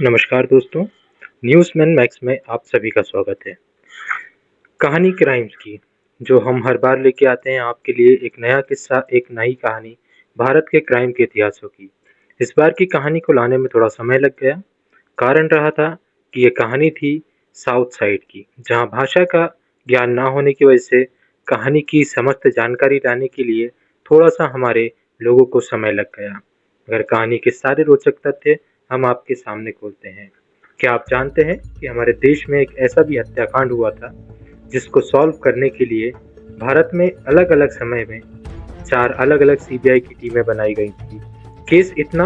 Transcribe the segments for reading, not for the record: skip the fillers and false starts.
नमस्कार दोस्तों, न्यूज़मैन मैक्स में आप सभी का स्वागत है। कहानी क्राइम्स की, जो हम हर बार लेके आते हैं आपके लिए एक नया किस्सा, एक नई कहानी भारत के क्राइम के इतिहासों की। इस बार की कहानी को लाने में थोड़ा समय लग गया। कारण रहा था कि ये कहानी थी साउथ साइड की, जहाँ भाषा का ज्ञान ना होने की वजह से कहानी की समस्त जानकारी लाने के लिए थोड़ा-सा हमारे लोगों को समय लग गया। मगर कहानी के सारे रोचक तथ्य हम आपके सामने खोलते हैं। क्या आप जानते हैं कि हमारे देश में एक ऐसा भी हत्याकांड हुआ था जिसको सॉल्व करने के लिए भारत में अलग-अलग समय में 4 अलग-अलग सीबीआई की टीमें बनाई गई थी। केस इतना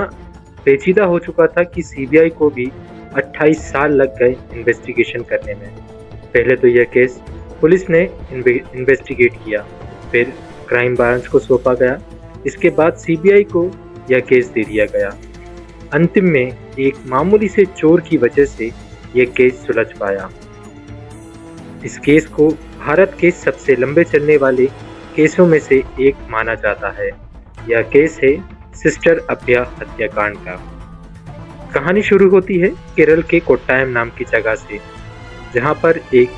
पेचीदा हो चुका था कि सीबीआई को भी 28 साल लग गए इन्वेस्टिगेशन करने में। पहले तो यह केस पुलिस ने इन्वेस्टिगेट किया, फिर क्राइम ब्रांच को सौंपा गया, इसके बाद सीबीआई को यह केस दे दिया गया। अंतिम में एक मामूली से चोर की वजह से यह केस सुलझ पाया। इस केस को भारत के सबसे लंबे चलने वाले केसों में से एक माना जाता है। यह केस है सिस्टर अभया हत्याकांड का। कहानी शुरू होती है केरल के कोट्टायम नाम की जगह से, जहां पर एक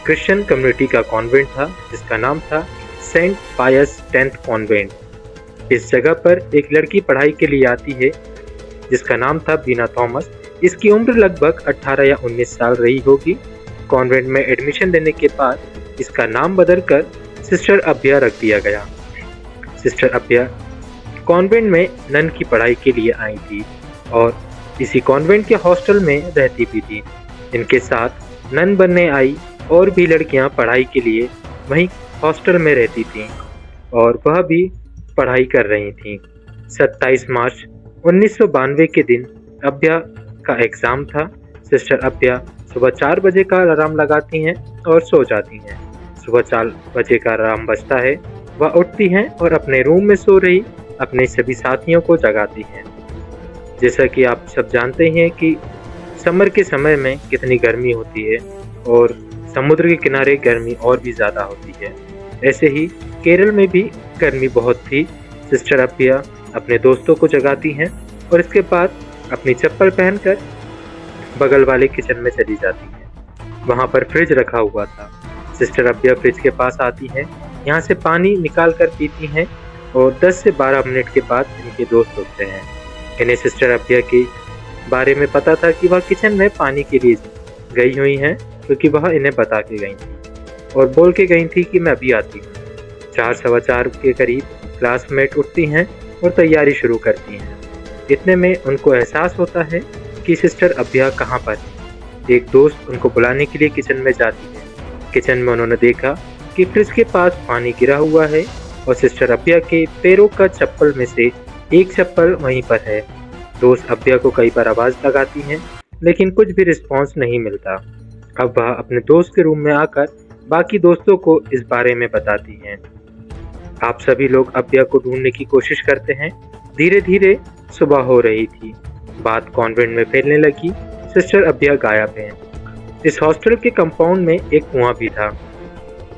क्रिश्चियन कम्युनिटी का कॉन्वेंट था जिसका नाम था सेंट पायस 10th कॉन्वेंट। इस जगह पर एक लड़की पढ़ाई के लिए आती है जिसका नाम था बीना थॉमस। इसकी उम्र लगभग 18 या 19 साल रही होगी। कॉन्वेंट में एडमिशन लेने के बाद इसका नाम बदलकर सिस्टर अभया रख दिया गया। सिस्टर अभया कॉन्वेंट में नन की पढ़ाई के लिए आई थी और इसी कॉन्वेंट के हॉस्टल में रहती भी थी। इनके साथ नन बनने आई और भी लड़कियां पढ़ाई के लिए वहीं हॉस्टल में रहती थीं और वह भी पढ़ाई कर रही थीं। 27 मार्च 1992 के दिन अभया का एग्ज़ाम था। सिस्टर अभया सुबह 4 बजे का अलार्म लगाती हैं और सो जाती हैं। सुबह 4 बजे का अलार्म बजता है, वह उठती हैं और अपने रूम में सो रही अपने सभी साथियों को जगाती हैं। जैसा कि आप सब जानते हैं कि समर के समय में कितनी गर्मी होती है और समुद्र के किनारे गर्मी और भी ज़्यादा होती है। ऐसे ही केरल में भी गर्मी बहुत थी। सिस्टर अभया अपने दोस्तों को जगाती हैं और इसके बाद अपनी चप्पल पहनकर बगल वाले किचन में चली जाती हैं। वहाँ पर फ्रिज रखा हुआ था। सिस्टर अभया फ्रिज के पास आती हैं, यहाँ से पानी निकाल कर पीती हैं और 10 से 12 मिनट के बाद इनके दोस्त उठते हैं। इन्हें सिस्टर अभया के बारे में पता था कि वह किचन में पानी के लिए गई हुई हैं, क्योंकि वह इन्हें बता के गई थी और बोल के गई थी कि मैं अभी आती हूँ। 4 सवा 4 के करीब क्लासमेट उठती हैं और तैयारी शुरू करती हैं। इतने में उनको एहसास होता है कि सिस्टर अभया कहाँ पर है। एक दोस्त उनको बुलाने के लिए किचन में जाती है। किचन में उन्होंने देखा कि फ्रिज के पास पानी गिरा हुआ है और सिस्टर अभया के पैरों का चप्पल में से एक चप्पल वहीं पर है। दोस्त अभया को कई बार आवाज़ लगाती हैं, लेकिन कुछ भी रिस्पॉन्स नहीं मिलता। अब वह अपने दोस्त के रूम में आकर बाकी दोस्तों को इस बारे में बताती हैं। आप सभी लोग अभया को ढूंढने की कोशिश करते हैं। धीरे धीरे सुबह हो रही थी। बात कॉन्वेंट में फैलने लगी। सिस्टर अभया गायब हैं। इस हॉस्टल के कंपाउंड में एक कुआं भी था।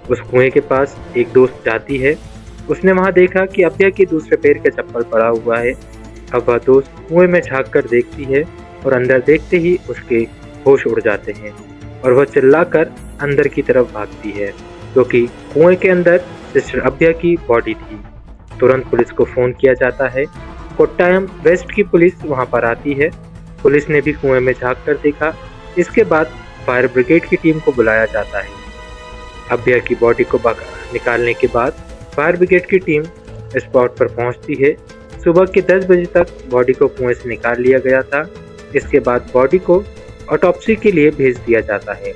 उस कुएं के पास एक दोस्त जाती है। उसने वहां देखा कि अभया के दूसरे पैर का चप्पल पड़ा हुआ है। अब वह दोस्त कुएं में झांक कर देखती है और अंदर देखते ही उसके होश उड़ जाते हैं और वह चिल्लाकर अंदर की तरफ भागती है, क्योंकि कुएं के अंदर सिस्टर अभया की बॉडी थी। तुरंत पुलिस को फ़ोन किया जाता है। कोट्टायम वेस्ट की पुलिस वहां पर आती है। पुलिस ने भी कुएं में झांक कर देखा। इसके बाद फायर ब्रिगेड की टीम को बुलाया जाता है। अभया की बॉडी को निकालने के बाद फायर ब्रिगेड की टीम स्पॉट पर पहुंचती है। सुबह के 10 बजे तक बॉडी को कुएं से निकाल लिया गया था। इसके बाद बॉडी को ऑटोप्सी के लिए भेज दिया जाता है।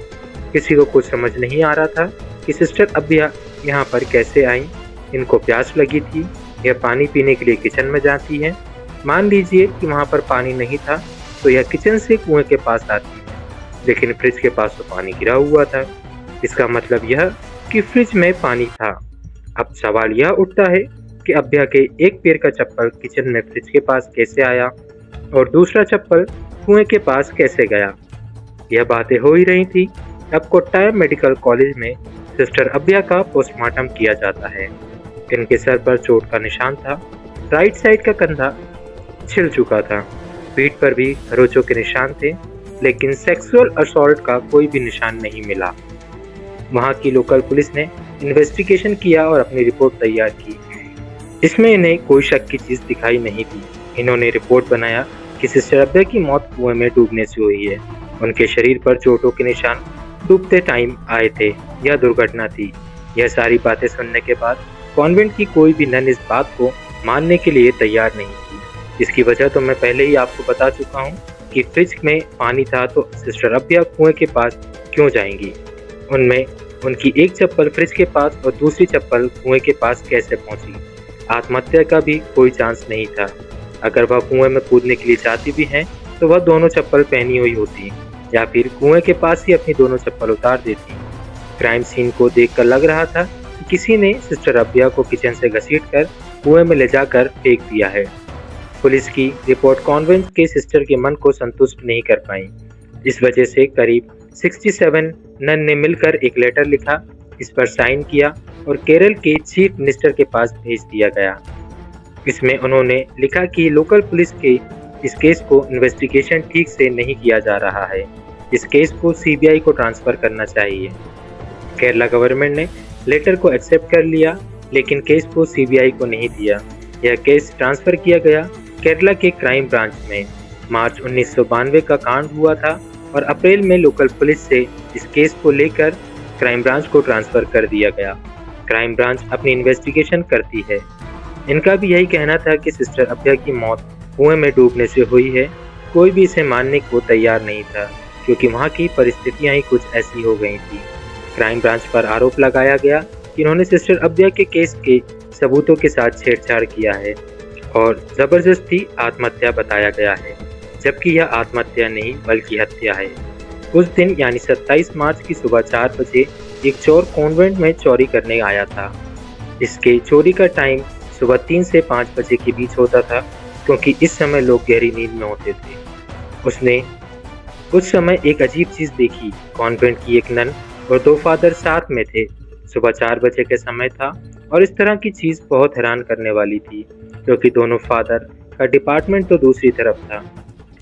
किसी को कुछ समझ नहीं आ रहा था कि सिस्टर अभया यहाँ पर कैसे आई। इनको प्यास लगी थी। यह पानी पीने के लिए किचन में जाती हैं। मान लीजिए कि वहाँ पर पानी नहीं था तो यह किचन से कुएं के पास आती है, लेकिन फ्रिज के पास तो पानी गिरा हुआ था। इसका मतलब यह कि फ्रिज में पानी था। अब सवाल यह उठता है कि अभया के एक पैर का चप्पल किचन में फ्रिज के पास कैसे आया और दूसरा चप्पल कुएं के पास कैसे गया। यह बातें हो ही रही थी। अब कोट्टायम मेडिकल कॉलेज में सिस्टर अभया का पोस्टमार्टम किया जाता है। इनके सर पर चोट का निशान था। राइट साइड का कंधा छिल चुका था। पीठ पर भी खरोंचों के निशान थे, लेकिन सेक्सुअल असॉल्ट का कोई भी निशान नहीं मिला। वहां की लोकल पुलिस ने इन्वेस्टिगेशन किया और अपनी रिपोर्ट तैयार की। इसमें इन्हें कोई शक की चीज दिखाई नहीं दी। इन्होंने रिपोर्ट बनाया कि सिस्टर अभ्या की मौत कुएं में डूबने से हुई है। उनके शरीर पर चोटों के निशान डूबते टाइम आए थे। यह दुर्घटना थी। यह सारी बातें सुनने के बाद कॉन्वेंट की कोई भी नन इस बात को मानने के लिए तैयार नहीं थी। इसकी वजह तो मैं पहले ही आपको बता चुका हूँ कि फ्रिज में पानी था, तो सिस्टर अभ्या कुएं के पास क्यों जाएंगी? उनमें उनकी एक चप्पल फ्रिज के पास और दूसरी चप्पल कुएं के पास कैसे पहुंची? आत्महत्या का भी कोई चांस नहीं था। अगर वह कुएं में कूदने के लिए चाहती भी हैं, तो वह दोनों चप्पल पहनी हुई होती या फिर कुएं के पास ही अपनी दोनों चप्पल उतार देती। क्राइम सीन को देखकर लग रहा था कि किसी ने सिस्टर अभ्या को किचन से घसीटकर कुएं में ले जाकर फेंक दिया है। पुलिस की रिपोर्ट कॉन्वेंट के सिस्टर के मन को संतुष्ट नहीं कर पाई। इस वजह से करीब 67 नन ने मिलकर एक लेटर लिखा, इस पर साइन किया और केरल के चीफ मिनिस्टर के पास भेज दिया गया। इसमें उन्होंने लिखा कि लोकल पुलिस के इस केस को इन्वेस्टिगेशन ठीक से नहीं किया जा रहा है। इस केस को सीबीआई को ट्रांसफर करना चाहिए। केरला गवर्नमेंट ने लेटर को एक्सेप्ट कर लिया, लेकिन केस को सीबीआई को नहीं दिया। यह केस ट्रांसफर किया गया केरला के क्राइम ब्रांच में। मार्च 1992 का कांड हुआ था और अप्रैल में लोकल पुलिस से इस केस को लेकर क्राइम ब्रांच को ट्रांसफर कर दिया गया। क्राइम ब्रांच अपनी इन्वेस्टिगेशन करती है। इनका भी यही कहना था कि सिस्टर अभ्या की मौत कुएं में डूबने से हुई है। कोई भी इसे मानने को तैयार नहीं था, क्योंकि वहां की परिस्थितियां ही कुछ ऐसी हो गई थी। क्राइम ब्रांच पर आरोप लगाया गया कि इन्होंने सिस्टर अभ्या के केस के सबूतों के साथ छेड़छाड़ किया है और जबरदस्ती आत्महत्या बताया गया है, जबकि यह आत्महत्या नहीं बल्कि हत्या है। उस दिन यानी 27 मार्च की सुबह 4 बजे एक चोर कॉन्वेंट में चोरी करने आया था। इसके चोरी का टाइम सुबह 3 से 5 बजे के बीच होता था, क्योंकि इस समय लोग गहरी नींद में होते थे। उसने उस समय एक अजीब चीज देखी। कॉन्वेंट की एक नन और 2 फादर साथ में थे। सुबह 4 बजे के समय था और इस तरह की चीज बहुत हैरान करने वाली थी, क्योंकि दोनों फादर का डिपार्टमेंट तो दूसरी तरफ था।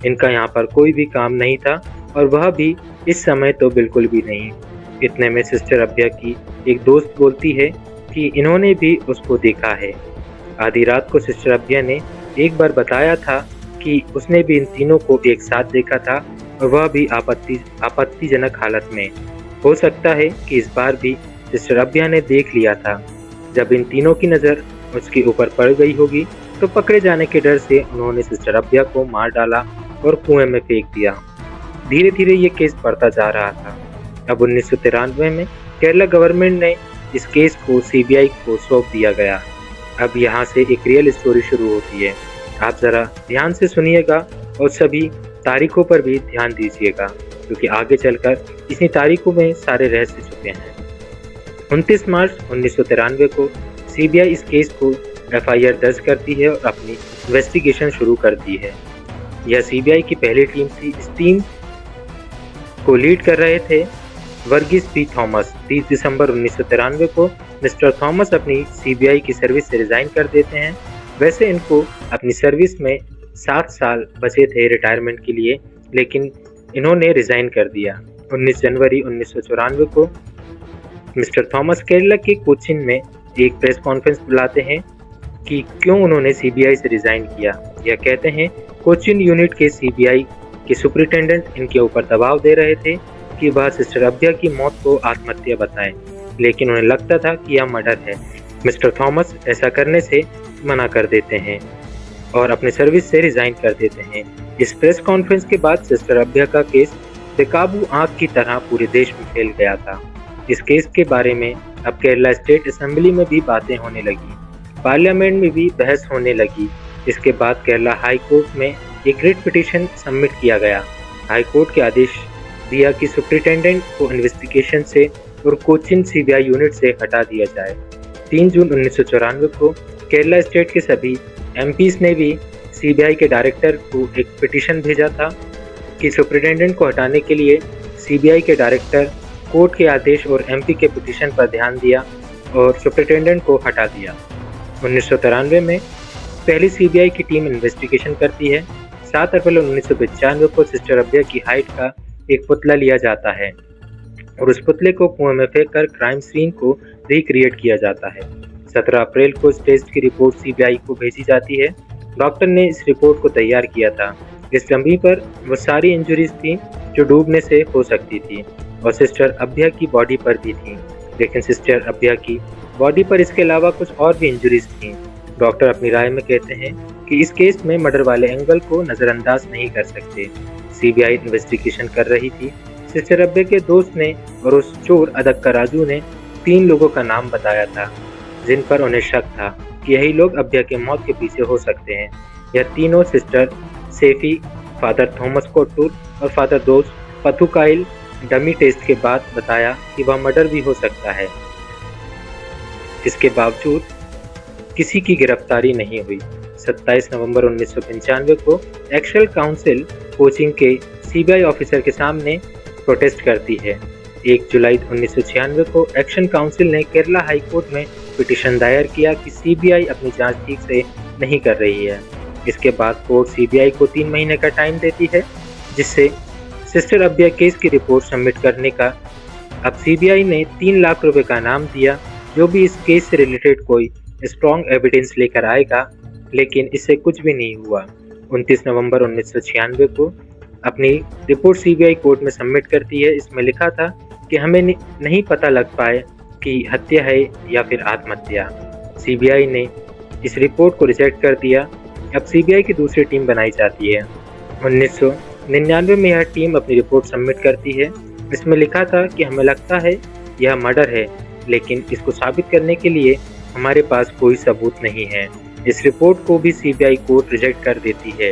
इनका यहाँ पर कोई भी काम नहीं था और वह भी इस समय तो बिल्कुल भी नहीं। इतने में सिस्टर अभ्या की एक दोस्त बोलती है कि इन्होंने भी उसको देखा है। आधी रात को सिस्टर अभ्या ने एक बार बताया था कि उसने भी इन तीनों को एक साथ देखा था और वह भी आपत्तिजनक हालत में। हो सकता है कि इस बार भी सिस्टर अभ्या ने देख लिया था। जब इन तीनों की नज़र उसके ऊपर पड़ गई होगी, तो पकड़े जाने के डर से उन्होंने सिस्टर अभ्या को मार डाला और कुएं में फेंक दिया। धीरे धीरे ये केस बढ़ता जा रहा था। अब 1993 में केरला गवर्नमेंट ने इस केस को सीबीआई को सौंप दिया गया। अब यहाँ से एक रियल स्टोरी शुरू होती है। आप जरा ध्यान से सुनिएगा और सभी तारीखों पर भी ध्यान दीजिएगा, क्योंकि आगे चलकर इसी तारीखों में सारे रहस्य छुपे हैं। 29 मार्च 1993 को सीबीआई इस केस को एफआईआर दर्ज करती है और अपनी इन्वेस्टिगेशन शुरू करती है। यह सीबीआई की पहली टीम थी। इस टीम को लीड कर रहे थे वर्गीस पी थॉमस। 30 दिसंबर 1993 को मिस्टर थॉमस अपनी सीबीआई की सर्विस से रिजाइन कर देते हैं। वैसे इनको अपनी सर्विस में 7 साल बचे थे रिटायरमेंट के लिए, लेकिन इन्होंने रिजाइन कर दिया। 19 जनवरी 1994 को मिस्टर थॉमस केरला के कोचिन में एक प्रेस कॉन्फ्रेंस बुलाते हैं कि क्यों उन्होंने सीबीआई से रिजाइन किया। यह कहते हैं कोचिन यूनिट के सीबीआई के सुपरिटेंडेंट इनके ऊपर दबाव दे रहे थे कि वह सिस्टर अभ्या की मौत को आत्महत्या बताएं, लेकिन उन्हें लगता था कि यह मर्डर है। मिस्टर थॉमस ऐसा करने से मना कर देते हैं और अपने सर्विस से रिजाइन कर देते हैं। इस प्रेस कॉन्फ्रेंस के बाद सिस्टर अभ्या का केस बेकाबू आग की तरह पूरे देश में फैल गया था। इस केस के बारे में अब केरला स्टेट असेंबली में भी बातें होने लगी, पार्लियामेंट में भी बहस होने लगी। इसके बाद केरला हाई कोर्ट में एक रिट पिटीशन सबमिट किया गया। हाई कोर्ट के आदेश दिया कि सुपरिटेंडेंट को इन्वेस्टिगेशन से और कोचिन सीबीआई यूनिट से हटा दिया जाए। 3 जून 1994 को केरला स्टेट के सभी एमपीज ने भी सीबीआई के डायरेक्टर को एक पिटीशन भेजा था कि सुपरिटेंडेंट को हटाने के लिए सीबीआई के डायरेक्टर कोर्ट के आदेश और एमपी के पिटीशन पर ध्यान दिया और सुपरिटेंडेंट को हटा दिया। 1993 में पहली सीबीआई की टीम इन्वेस्टिगेशन करती है। 7 अप्रैल 1995 को सिस्टर अभ्या की हाइट का एक पुतला लिया जाता है और उस पुतले को कुएं में फेंककर क्राइम सीन को रिक्रिएट किया जाता है। 17 अप्रैल को इस टेस्ट की रिपोर्ट सीबीआई को भेजी जाती है। डॉक्टर ने इस रिपोर्ट को तैयार किया था। इस डमी पर वो सारी इंजरीज थी जो डूबने से हो सकती थी और सिस्टर अभ्या की बॉडी पर भी थी, लेकिन सिस्टर अभ्या की बॉडी पर इसके अलावा कुछ और भी इंजरीज थी। डॉक्टर अपनी राय में कहते हैं कि इस केस में मर्डर वाले एंगल को नजरअंदाज नहीं कर सकते। सीबीआई इन्वेस्टिगेशन कर रही थी। सिस्टर अभ्या के दोस्त ने और उस चोर अदक्का राजू ने 3 लोगों का नाम बताया था जिन पर उन्हें शक था कि यही लोग अभ्या के मौत के पीछे हो सकते हैं। यह तीनों sister Saifee, father Thomas Kottur और फादर दोस्त पथुकाइल डमी टेस्ट के बाद बताया कि वह मर्डर भी हो सकता है। इसके बावजूद किसी की गिरफ्तारी नहीं हुई। 27 नवंबर 1995 को एक्शन काउंसिल कोचिंग के सीबीआई ऑफिसर के सामने प्रोटेस्ट करती है। 1 जुलाई 1996 को एक्शन काउंसिल ने केरला हाई कोर्ट में पिटीशन दायर किया कि सीबीआई अपनी जांच ठीक से नहीं कर रही है। इसके बाद कोर्ट सीबीआई को 3 महीने का टाइम देती है जिससे सिस्टर अभ्या केस की रिपोर्ट सबमिट करने का। अब सीबीआई ने 3 लाख रुपए का इनाम दिया जो भी इस केस से रिलेटेड कोई स्ट्रॉन्ग एविडेंस लेकर आएगा, लेकिन इससे कुछ भी नहीं हुआ। 29 नवंबर 1996 को अपनी रिपोर्ट सीबीआई कोर्ट में सबमिट करती है। इसमें लिखा था कि हमें नहीं पता लग पाए कि हत्या है या फिर आत्महत्या। सीबीआई ने इस रिपोर्ट को रिजेक्ट कर दिया। अब सीबीआई की दूसरी टीम बनाई जाती है। 1999 में यह टीम अपनी रिपोर्ट सबमिट करती है। इसमें लिखा था कि हमें लगता है यह मर्डर है, लेकिन इसको साबित करने के लिए हमारे पास कोई सबूत नहीं है। इस रिपोर्ट को भी सीबीआई कोर्ट रिजेक्ट कर देती है।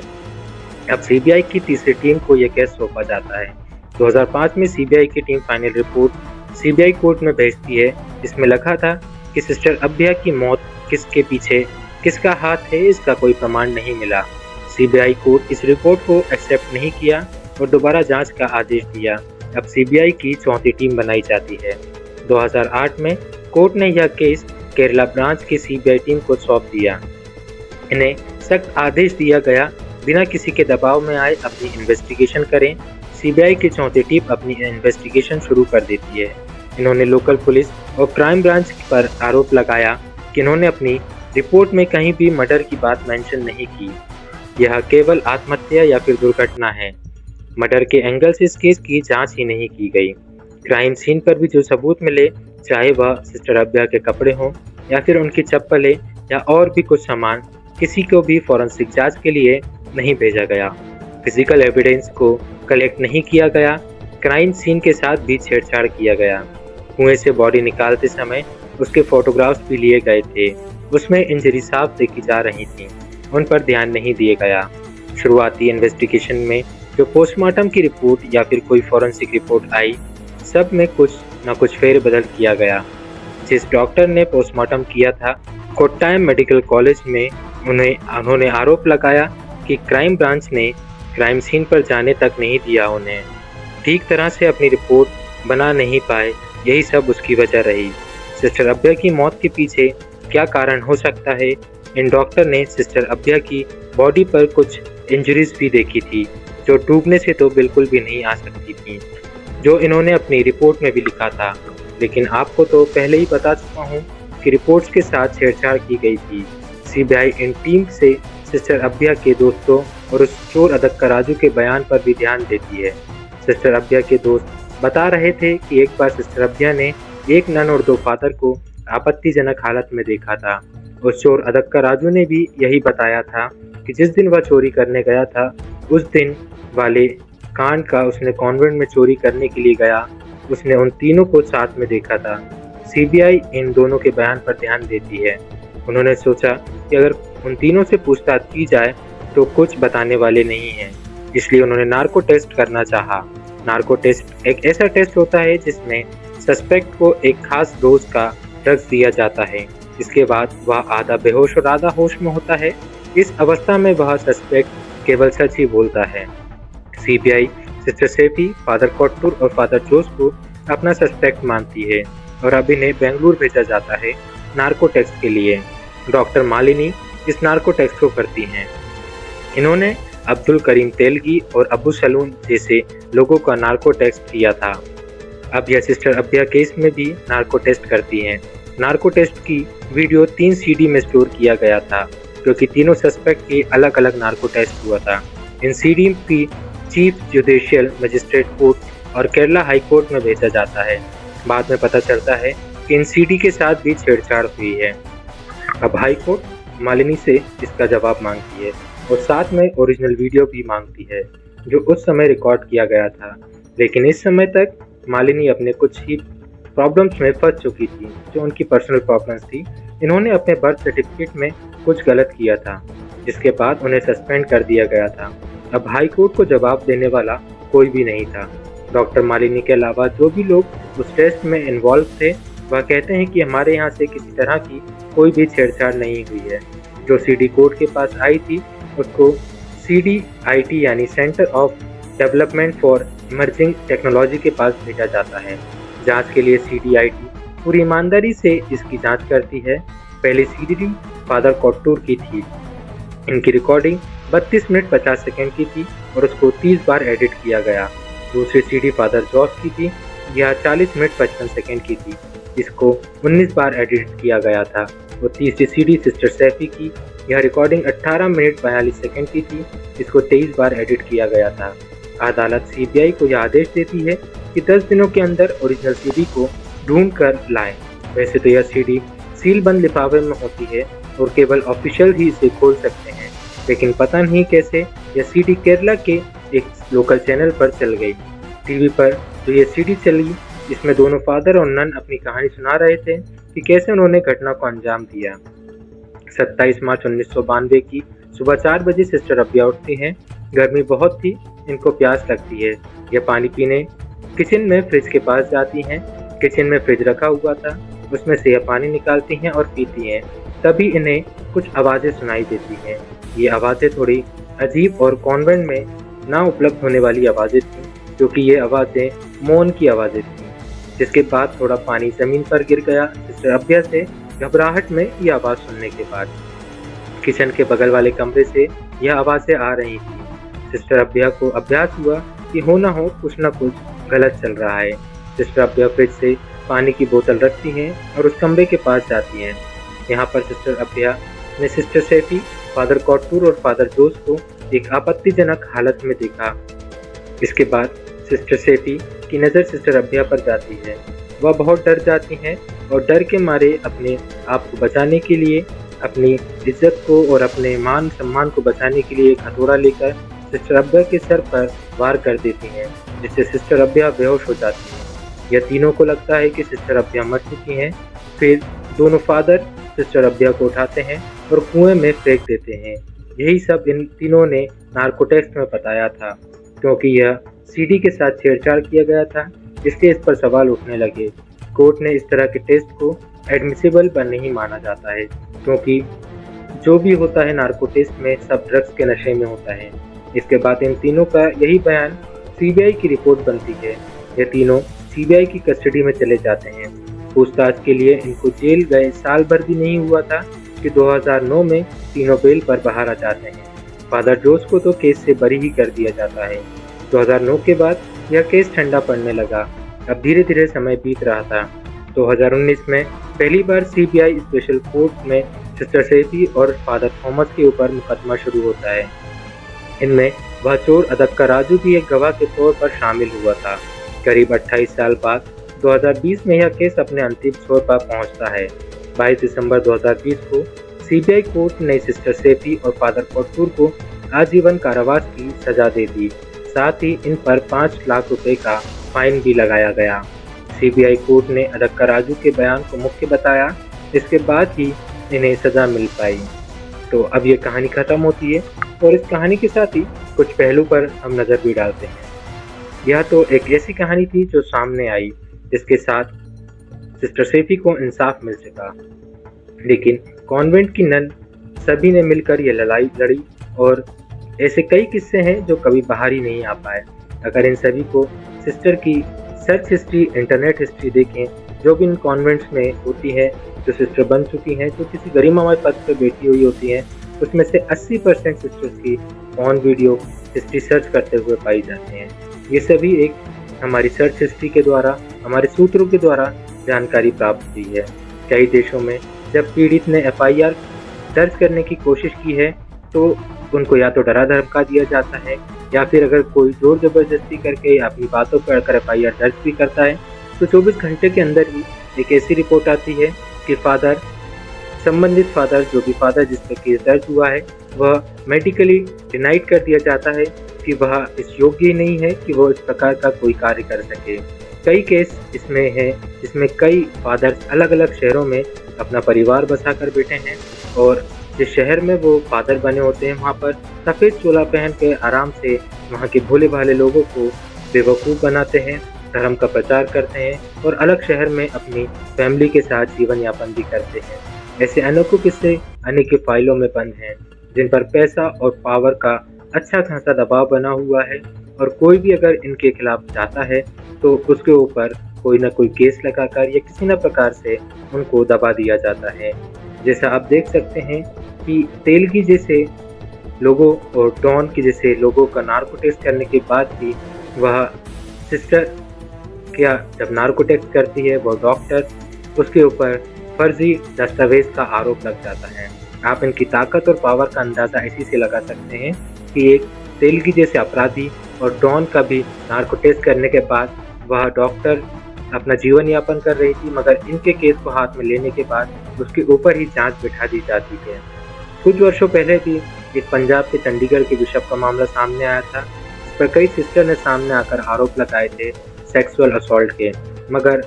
अब सीबीआई की तीसरी टीम को यह केस सौंपा जाता है। 2005 में सीबीआई की team final report CBI court में भेजती है। इसमें लिखा था कि सिस्टर अभ्या की मौत किसके पीछे किसका हाथ है, इसका कोई प्रमाण नहीं मिला। सीबीआई कोर्ट इस रिपोर्ट को एक्सेप्ट नहीं किया और दोबारा जांच का आदेश दिया। अब सीबीआई की चौथी टीम बनाई जाती है। 2008 में कोर्ट ने यह केस केरला ब्रांच की सीबीआई टीम को सौंप दिया। इन्हें सख्त आदेश दिया गया बिना किसी के दबाव में आए अपनी इन्वेस्टिगेशन करें। सीबीआई की चौथी टीम अपनी इन्वेस्टिगेशन शुरू कर देती है। इन्होंने लोकल पुलिस और क्राइम ब्रांच पर आरोप लगाया कि इन्होंने अपनी रिपोर्ट में कहीं भी मर्डर की बात मेंशन नहीं की। यह केवल आत्महत्या या फिर दुर्घटना है। मर्डर के एंगल से इस केस की जांच ही नहीं की गई। क्राइम सीन पर भी जो सबूत मिले, चाहे वह सिस्टर अभ्या के कपड़े हों या फिर उनकी चप्पलें या और भी कुछ सामान, किसी को भी फॉरेंसिक जांच के लिए नहीं भेजा गया। फिजिकल एविडेंस को कलेक्ट नहीं किया गया। क्राइम सीन के साथ भी छेड़छाड़ किया गया। कुएं से बॉडी निकालते समय उसके फोटोग्राफ्स भी लिए गए थे। उसमें इंजरी साफ देखी जा रही थी, उन पर ध्यान नहीं दिया गया। शुरुआती इन्वेस्टिगेशन में जो पोस्टमार्टम की रिपोर्ट या फिर कोई फॉरेंसिक रिपोर्ट आई, सब में कुछ न कुछ फेरबदल किया गया। जिस डॉक्टर ने पोस्टमार्टम किया था कोट्टायम मेडिकल कॉलेज में, उन्होंने आरोप लगाया कि क्राइम ब्रांच ने क्राइम सीन पर जाने तक नहीं दिया। उन्हें ठीक तरह से अपनी रिपोर्ट बना नहीं पाए, यही सब उसकी वजह रही। सिस्टर अभ्या की मौत के पीछे क्या कारण हो सकता है? इन डॉक्टर ने सिस्टर अभ्या की बॉडी पर कुछ इंजरीज भी देखी थी जो डूबने से तो बिल्कुल भी नहीं आ सकती थी, जो इन्होंने अपनी रिपोर्ट में भी लिखा था। लेकिन आपको तो पहले ही बता चुका हूँ कि रिपोर्ट्स के साथ छेड़छाड़ की गई थी। सीबीआई इन टीम से सिस्टर अभ्या के दोस्तों और उस चोर अदक्का राजू के बयान पर भी ध्यान देती है। सिस्टर अभ्या के दोस्त बता रहे थे कि एक बार सिस्टर अभ्या ने एक नन और 2 फादर को आपत्तिजनक हालत में देखा था। उस चोर अदक्का राजू ने भी यही बताया था कि जिस दिन वह चोरी करने गया था, उस दिन वाले कांड का उसने कॉन्वेंट में चोरी करने के लिए गया, उसने उन तीनों को साथ में देखा था। सीबीआई इन दोनों के बयान पर ध्यान देती है। उन्होंने सोचा कि अगर उन तीनों से पूछताछ की जाए तो कुछ बताने वाले नहीं हैं, इसलिए उन्होंने नार्को टेस्ट करना चाहा। नार्को टेस्ट एक ऐसा टेस्ट होता है जिसमें सस्पेक्ट को एक खास डोज का ड्रग्स दिया जाता है। इसके बाद वह आधा बेहोश और आधा होश में होता है। इस अवस्था में वह सस्पेक्ट केवल सच ही बोलता है। CBI sister Saifee, father Kottur और फादर जोस को अपना सस्पेक्ट मानती है और अब इन्हें बेंगलुरु भेजा जाता है नार्को टेस्ट के लिए। डॉक्टर मालिनी इस नार्को टेस्ट को करती हैं। इन्होंने अब्दुल करीम तेलगी और अबू सलून जैसे लोगों का नार्को टेस्ट किया था। अब यह सिस्टर अब्बिया केस में भी नार्को टेस्ट करती हैं। नार्को टेस्ट की वीडियो 3 सीडी में स्टोर किया गया था, क्योंकि तीनों सस्पेक्ट के अलग अलग नार्को टेस्ट हुआ था। इन सीडी की चीफ जुडिशियल मजिस्ट्रेट कोर्ट और केरला हाई कोर्ट में भेजा जाता है। बाद में पता चलता है कि इन सीडी के साथ भी छेड़छाड़ हुई है। अब हाई कोर्ट मालिनी से इसका जवाब मांगती है और साथ में ओरिजिनल वीडियो भी मांगती है जो उस समय रिकॉर्ड किया गया था। लेकिन इस समय तक मालिनी अपने कुछ ही प्रॉब्लम्स में फंस चुकी थी, जो उनकी पर्सनल प्रॉब्लम्स थी। इन्होंने अपने बर्थ सर्टिफिकेट में कुछ गलत किया था, जिसके बाद उन्हें सस्पेंड कर दिया गया था। अब हाई कोर्ट को जवाब देने वाला कोई भी नहीं था। डॉक्टर मालिनी के अलावा जो भी लोग उस टेस्ट में इन्वॉल्व थे, वह कहते हैं कि हमारे यहाँ से किसी तरह की कोई भी छेड़छाड़ नहीं हुई है। जो सीडी कोर्ट के पास आई थी उसको CDIT यानी centre of development for emerging technology के पास भेजा जाता है। जांच के लिए CDIT पूरी ईमानदारी से इसकी जांच करती है। पहली सीडी फादर कोट्टूर की थी। इनकी रिकॉर्डिंग 32 मिनट 50 सेकंड की थी और उसको 30 बार एडिट किया गया। दूसरी सीडी फादर जॉस की थी। यह 40 मिनट 55 सेकंड की थी। इसको 19 बार एडिट किया गया था। और तीसरी सीडी सिस्टर सैफी की। यह रिकॉर्डिंग 18 मिनट 42 सेकंड की थी। इसको 23 बार एडिट किया गया था। अदालत CBI को यह आदेश देती है कि 10 दिनों के अंदर ओरिजिनल सीडी को ढूंढ कर लाएं। वैसे तो यह सीडी सील बंद लिफाफे में होती है और केवल ऑफिशियल ही इसे खोल सकते हैं, लेकिन पता नहीं कैसे यह सीडी केरला के एक लोकल चैनल पर चल गई। टीवी पर जो ये सीडी चली, इसमें दोनों फादर और नन अपनी कहानी सुना रहे थे कि कैसे उन्होंने घटना को अंजाम दिया। 27 मार्च 1992 की सुबह 4 बजे सिस्टर अब्बिया उठती हैं। गर्मी बहुत थी, इनको प्यास लगती है। यह पानी पीने किचन में फ्रिज के पास जाती हैं। किचन में फ्रिज रखा हुआ था, उसमें से यह पानी निकालती हैं और पीती हैं। तभी इन्हें कुछ आवाज़ें सुनाई देती हैं। ये आवाज़ें थोड़ी अजीब और कॉन्वेंट में ना उपलब्ध होने वाली आवाज़ें थीं, क्योंकि ये आवाज़ें मौन की आवाज़ें थीं। जिसके बाद थोड़ा पानी ज़मीन पर गिर गया सिस्टर अब्बिया से घबराहट में ये आवाज़ सुनने के बाद। किचन के बगल वाले कमरे से यह आवाज़ें आ रही थी। सिस्टर अब्बिया को अभ्यास हुआ कि हो ना हो कुछ ना कुछ गलत चल रहा है। सिस्टर अब्बिया फ्रिज से पानी की बोतल रखती हैं और उस कमरे के पास जाती हैं। यहाँ पर सिस्टर अब्बिया ने सिस्टर सैफी, फादर कोट्टूर और फादर जोस को एक आपत्तिजनक हालत में देखा। इसके बाद सिस्टर सैफी की नज़र सिस्टर अब्बिया पर जाती है। वह बहुत डर जाती हैं और डर के मारे अपने आप को बचाने के लिए, अपनी इज्जत को और अपने मान सम्मान को बचाने के लिए एक हथौड़ा लेकर सिस्टर अब्बिया के सर पर वार कर देती हैं, जिससे सिस्टर अब्बिया बेहोश हो जाती हैं। यह तीनों को लगता है कि सिस्टर अब्बिया मर चुकी हैं। फिर दोनों फादर सिस्टर अब्बिया को उठाते हैं और कुएं में फेंक देते हैं। यही सब इन तीनों ने नार्को टेस्ट में बताया था। क्योंकि यह सीडी के साथ छेड़छाड़ किया गया था, इसलिए इस पर सवाल उठने लगे। कोर्ट ने इस तरह के टेस्ट को एडमिसिबल पर नहीं माना जाता है, क्योंकि जो भी होता है नार्को टेस्ट में सब ड्रग्स के नशे में होता है। इसके बाद इन तीनों का यही बयान CBI की रिपोर्ट बनती है। ये तीनों CBI की कस्टडी में चले जाते हैं। पूछताछ के लिए इनको जेल गए साल भर भी नहीं हुआ था कि 2009 में तीनों बेल पर बाहर आ जाते हैं। फादर जोस को तो केस से बरी ही कर दिया जाता है। 2009 के बाद यह केस ठंडा पड़ने लगा। अब धीरे धीरे समय बीत रहा था। 2019 में पहली बार CBI स्पेशल कोर्ट में सिस्टर सैफी और फादर थॉमस के ऊपर मुकदमा शुरू होता है। इनमें वह चोर अदक्का राजू भी एक गवाह के तौर पर शामिल हुआ था। करीब 28 साल बाद 2020 में यह केस अपने अंतिम छोर पर पहुंचता है। 22 दिसंबर 2020 को CBI कोर्ट ने सिस्टर सैफी और फादर कोट्टूर को आजीवन कारावास की सजा दे दी। साथ ही इन पर 5 लाख रुपए का फाइन भी लगाया गया। CBI कोर्ट ने अदक्का राजू के बयान को मुख्य बताया। इसके बाद ही इन्हें सजा मिल पाई। तो अब ये कहानी खत्म होती है और इस कहानी के साथ ही कुछ पहलू पर हम नज़र भी डालते हैं। यह तो एक ऐसी कहानी थी जो सामने आई, जिसके साथ सिस्टर सैफी को इंसाफ मिल सका। लेकिन कॉन्वेंट की नन सभी ने मिलकर ये लड़ाई लड़ी और ऐसे कई किस्से हैं जो कभी बाहर ही नहीं आ पाए। अगर इन सभी को सिस्टर की सर्च हिस्ट्री, इंटरनेट हिस्ट्री देखें, जो भी इन कॉन्वेंट्स में होती है, जो सिस्टर बन चुकी हैं, जो किसी गरिमामय पद पर बैठी हुई होती हैं, उसमें से 80% सिस्टर्स की ऑन वीडियो हिस्ट्री सर्च करते हुए पाई जाते हैं। ये सभी एक हमारी सर्च हिस्ट्री के द्वारा, हमारे सूत्रों के द्वारा जानकारी प्राप्त हुई है। कई देशों में जब पीड़ित ने एफआईआर दर्ज करने की कोशिश की है तो उनको या तो डरा धमका दिया जाता है, या फिर अगर कोई जोर जबरदस्ती करके अपनी बातों पर अगर एफआईआर दर्ज भी करता है तो 24 घंटे के अंदर ही एक ऐसी रिपोर्ट आती है कि संबंधित फादर जो भी फादर जिस पर केस दर्ज हुआ है वह मेडिकली डिनाइड कर दिया जाता है कि वह इस योग्य ही नहीं है कि वो इस प्रकार का कोई कार्य कर सके। कई केस इसमें है जिसमें कई फादर्स अलग अलग शहरों में अपना परिवार बसा कर बैठे हैं और जिस शहर में वो फादर बने होते हैं वहाँ पर सफ़ेद चोला पहन के आराम से वहाँ के भोले भाले लोगों को बेवकूफ़ बनाते हैं, धर्म का प्रचार करते हैं और अलग शहर में अपनी फैमिली के साथ जीवन यापन भी करते हैं। ऐसे अनेकों किस्से अनेक फाइलों में बंद हैं जिन पर पैसा और पावर का अच्छा खासा दबाव बना हुआ है और कोई भी अगर इनके खिलाफ जाता है तो उसके ऊपर कोई ना कोई केस लगाकर या किसी न प्रकार से उनको दबा दिया जाता है। जैसा आप देख सकते हैं कि तेलगी जैसे लोगों और डॉन के जैसे लोगों का नार्को टेस्ट करने के बाद भी वह सिस्टर क्या जब नार्को टेस्ट करती है वो डॉक्टर उसके ऊपर फर्जी दस्तावेज का आरोप लग जाता है। आप इनकी ताकत और पावर का अंदाज़ा इसी से लगा सकते हैं कि एक तेलगी जैसे अपराधी और डॉन का भी नार्को टेस्ट करने के बाद वह डॉक्टर अपना जीवन यापन कर रही थी, मगर इनके केस को हाथ में लेने के बाद उसके ऊपर ही जांच बिठा दी जाती है। कुछ वर्षों पहले भी एक पंजाब के चंडीगढ़ के बिशप का मामला सामने आया था। इस पर कई सिस्टर ने सामने आकर आरोप लगाए थे सेक्सुअल असॉल्ट के, मगर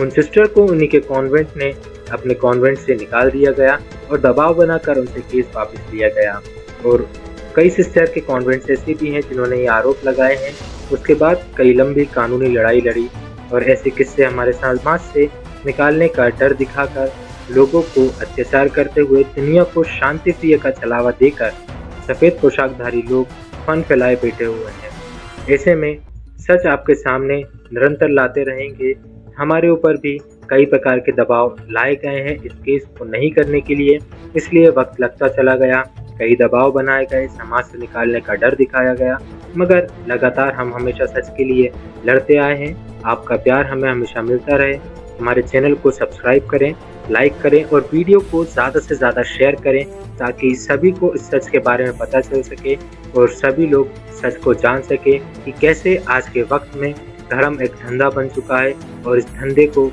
उन सिस्टर को उन्हीं के कॉन्वेंट ने अपने कॉन्वेंट से निकाल दिया गया और दबाव बनाकर उनसे केस वापस लिया गया। और कई सिस्टर के कॉन्वेंट्स ऐसे भी हैं जिन्होंने ये आरोप लगाए हैं। उसके बाद कई लंबी कानूनी लड़ाई लड़ी और ऐसे किस्से हमारे समाज से निकालने का डर दिखाकर लोगों को अत्याचार करते हुए दुनिया को शांति प्रिय का छलावा देकर सफ़ेद पोशाकधारी लोग फन फैलाए बैठे हुए हैं। ऐसे में सच आपके सामने निरंतर लाते रहेंगे। हमारे ऊपर भी कई प्रकार के दबाव लाए गए हैं इस केस को नहीं करने के लिए, इसलिए वक्त लगता चला गया, कई दबाव बनाए गए, समाज से निकालने का डर दिखाया गया, मगर लगातार हम हमेशा सच के लिए लड़ते आए हैं। आपका प्यार हमें हमेशा मिलता रहे। हमारे चैनल को सब्सक्राइब करें, लाइक करें और वीडियो को ज़्यादा से ज़्यादा शेयर करें ताकि सभी को इस सच के बारे में पता चल सके और सभी लोग सच को जान सके कि कैसे आज के वक्त में धर्म एक धंधा बन चुका है और इस धंधे को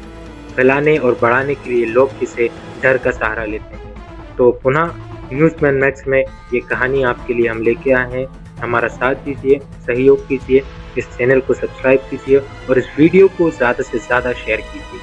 फैलाने और बढ़ाने के लिए लोग इसे डर का सहारा लेते हैं। तो पुनः न्यूज़मैन मैक्स में ये कहानी आपके लिए हम लेके आए हैं। हमारा साथ दीजिए, सहयोग कीजिए, इस चैनल को सब्सक्राइब कीजिए और इस वीडियो को ज़्यादा से ज़्यादा शेयर कीजिए।